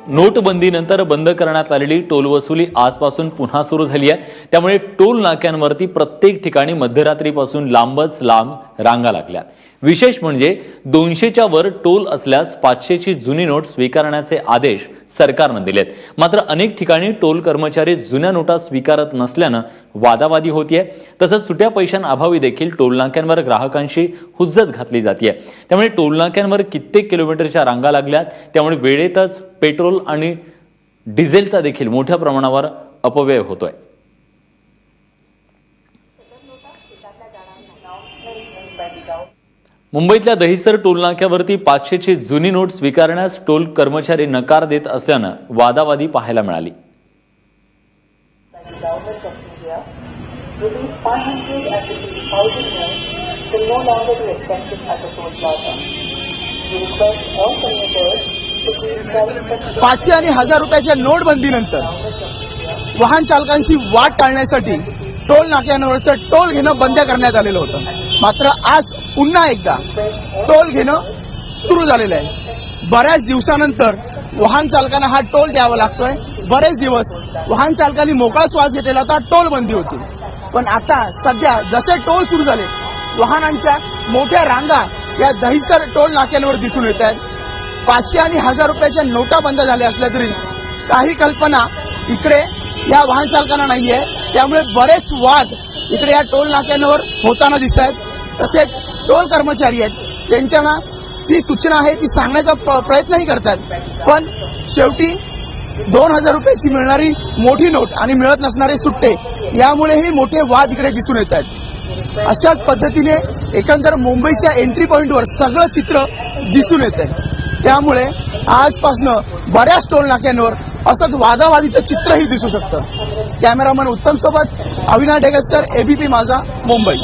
नोटबंदीनंतर बंद करण्यात आलेली टोल वसुली आजपासून पुन्हा सुरू झाली आहे। त्यामुळे टोल नाक्यांवरती प्रत्येक ठिकाणी मध्यरात्रीपासून लांबच लांब रांगा लागल्यात। विशेष म्हणजे 200च्या वर टोल असल्यास 500ची जुनी नोट स्वीकारण्याचे आदेश सरकारने दिलेत। मात्र अनेक ठिकाणी टोल कर्मचारी जुन्या नोटा स्वीकारत नसल्याने वादावादी होतीये। तसंच सुट्या पैशांअभावी देखील टोल नाक्यांवर ग्राहकांशी हुज्जत घातली जाते। त्यामुळे टोल नाक्यांवर कित्येक किलोमीटरच्या रांगा लागल्यात। त्यामुळे वेळेतच पेट्रोल आणि डिझेलचा देखील मोठ्या प्रमाणावर अपव्यय होतोय। मुंबईतल्या दहिसर टोल नाक्यावरती 500ची जुनी नोट स्वीकारण्यास टोल कर्मचारी नकार देत असल्याने वादावादी पाहायला मिळाली। पाचशे आणि 1000 रुपयाच्या नोटबंदीनंतर वाहन चालकांची वाट टाळण्यासाठी टोल नाक्यांवरचं टोल घेणं बंद करण्यात आलेलं होतं। मात्र आज पुन्हा एकदा टोल घेणं सुरू झालेलं आहे। बऱ्याच दिवसानंतर वाहन चालकांना हा टोल द्यावा लागतोय। बरेच दिवस वाहन चालकांनी मोकळा श्वास घेतलेला होता, टोल बंदी होती। पण आता सध्या जसे टोल सुरू झाले, वाहनांच्या मोठ्या रांगा या दहिसर टोल नाक्यांवर दिसून येत आहेत। 500 आणि 1000 रुपयाच्या नोटा बंद झाल्या असल्या तरी काही कल्पना इकडे या वाहन चालकांना नाहीये। त्यामुळे बरेच वाद इकडे या टोल नाक्यांवर होताना दिसत आहेत। तसेच टोल कर्मचारी आहेत, त्यांच्याना ती सूचना आहे ती सांगण्याचा प्रयत्नही करतात, पण शेवटी 2000 रुपयाची मिळणारी मोठी नोट आणि मिळत नसणारे सुट्टे, यामुळेही मोठे वाद इकडे दिसून येत आहेत। अशाच पद्धतीने एकंदर मुंबईच्या एंट्री पॉइंटवर सगळं चित्र दिसून येते। त्यामुळे आजपासनं बऱ्याच टोल नाक्यांवर असंच वादावादीचं चित्रही दिसू शकतं। कॅमेरामन उत्तम सोबत अविनाश डेगस्कर, एबीपी माझा, मुंबई।